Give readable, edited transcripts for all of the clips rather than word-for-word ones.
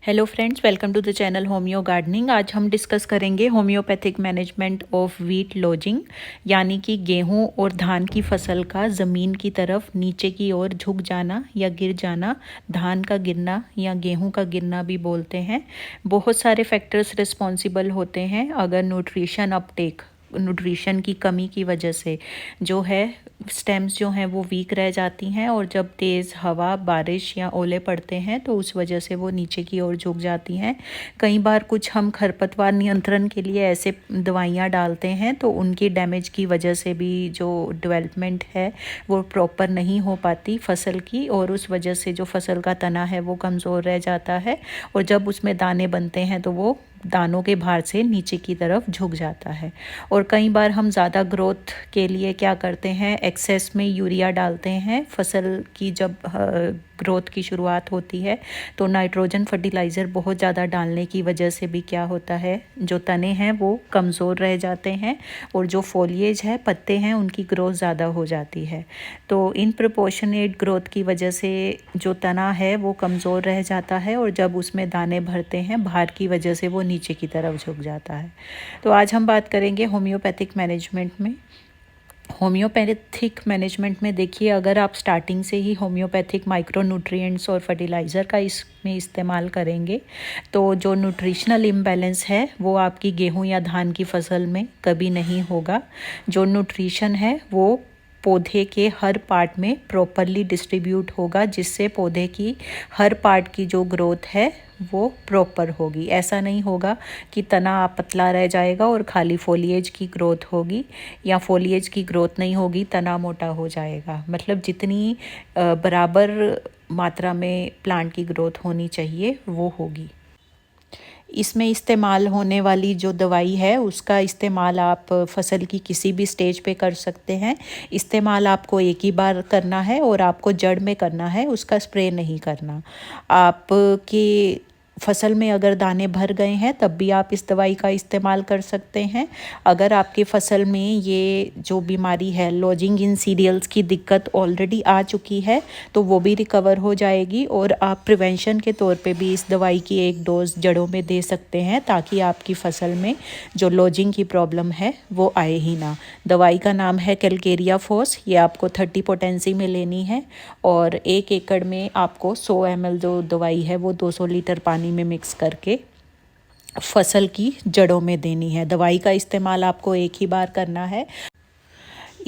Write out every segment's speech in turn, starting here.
Hello friends, welcome to the channel Homeo Gardening. आज हम discuss करेंगे homeopathic management of wheat lodging, यानी कि गेहूं और धान की फसल का ज़मीन की तरफ नीचे की ओर झुक जाना या गिर जाना, धान का गिरना या गेहूं का गिरना भी बोलते हैं। बहुत सारे फैक्टर्स रिस्पॉन्सिबल होते हैं। अगर न्यूट्रिशन की कमी की वजह से जो है स्टेम्स जो हैं वो वीक रह जाती हैं, और जब तेज़ हवा, बारिश या ओले पड़ते हैं तो उस वजह से वो नीचे की ओर झुक जाती हैं। कई बार कुछ हम खरपतवार नियंत्रण के लिए ऐसे दवाइयाँ डालते हैं तो उनकी डैमेज की वजह से भी जो डेवलपमेंट है वो प्रॉपर नहीं हो पाती फसल की, और उस वजह से जो फसल का तना है वो कमज़ोर रह जाता है, और जब उसमें दाने बनते हैं तो वो दानों के भार से नीचे की तरफ झुक जाता है। और कई बार हम ज़्यादा ग्रोथ के लिए क्या करते हैं, एक्सेस में यूरिया डालते हैं। फसल की जब ग्रोथ की शुरुआत होती है तो नाइट्रोजन फर्टिलाइज़र बहुत ज़्यादा डालने की वजह से भी क्या होता है, जो तने हैं वो कमज़ोर रह जाते हैं, और जो फोलिएज है, पत्ते हैं, उनकी ग्रोथ ज़्यादा हो जाती है। तो इन प्रोपोर्शनेट ग्रोथ की वजह से जो तना है वो कमज़ोर रह जाता है, और जब उसमें दाने भरते हैं भार की वजह से वो नीचे की तरफ झुक जाता है। तो आज हम बात करेंगे होम्योपैथिक मैनेजमेंट में। होम्योपैथिक मैनेजमेंट में देखिए, अगर आप स्टार्टिंग से ही होम्योपैथिक माइक्रो न्यूट्रिएंट्स और फर्टिलाइज़र का इसमें इस्तेमाल करेंगे तो जो न्यूट्रिशनल इम्बैलेंस है वो आपकी गेहूं या धान की फसल में कभी नहीं होगा। जो न्यूट्रिशन है वो पौधे के हर पार्ट में प्रॉपरली डिस्ट्रीब्यूट होगा, जिससे पौधे की हर पार्ट की जो ग्रोथ है वो प्रॉपर होगी। ऐसा नहीं होगा कि तना पतला रह जाएगा और खाली फोलिएज की ग्रोथ होगी, या फोलिएज की ग्रोथ नहीं होगी, तना मोटा हो जाएगा। मतलब जितनी बराबर मात्रा में प्लांट की ग्रोथ होनी चाहिए वो होगी। इसमें इस्तेमाल होने वाली जो दवाई है उसका इस्तेमाल आप फसल की किसी भी स्टेज पे कर सकते हैं। इस्तेमाल आपको एक ही बार करना है और आपको जड़ में करना है, उसका स्प्रे नहीं करना। आपकी फसल में अगर दाने भर गए हैं तब भी आप इस दवाई का इस्तेमाल कर सकते हैं। अगर आपकी फसल में ये जो बीमारी है, लॉजिंग इन सीरियल्स की दिक्कत ऑलरेडी आ चुकी है, तो वो भी रिकवर हो जाएगी, और आप प्रिवेंशन के तौर पे भी इस दवाई की एक डोज जड़ों में दे सकते हैं, ताकि आपकी फसल में जो लॉजिंग की प्रॉब्लम है वो आए ही ना। दवाई का नाम है कैलकेरिया फोस। ये आपको 30 पोटेंसी में लेनी है, और 1 एकड़ में आपको 100 ml जो दवाई है वो 200 लीटर पानी में मिक्स करके फसल की जड़ों में देनी है। दवाई का इस्तेमाल आपको एक ही बार करना है।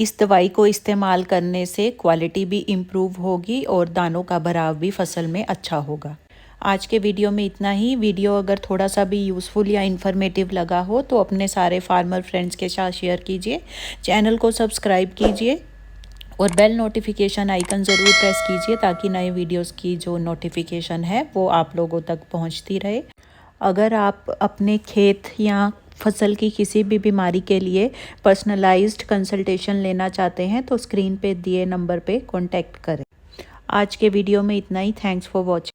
इस दवाई को इस्तेमाल करने से क्वालिटी भी इम्प्रूव होगी और दानों का भराव भी फसल में अच्छा होगा। आज के वीडियो में इतना ही। वीडियो अगर थोड़ा सा भी यूज़फुल या इन्फॉर्मेटिव लगा हो तो अपने सारे फार्मर फ्रेंड्स के साथ शेयर कीजिए, चैनल को सब्सक्राइब कीजिए और बेल नोटिफिकेशन आइकन ज़रूर प्रेस कीजिए, ताकि नए वीडियोस की जो नोटिफिकेशन है वो आप लोगों तक पहुंचती रहे। अगर आप अपने खेत या फसल की किसी भी बीमारी के लिए पर्सनलाइज्ड कंसल्टेशन लेना चाहते हैं तो स्क्रीन पे दिए नंबर पे कांटेक्ट करें। आज के वीडियो में इतना ही। Thanks for watching.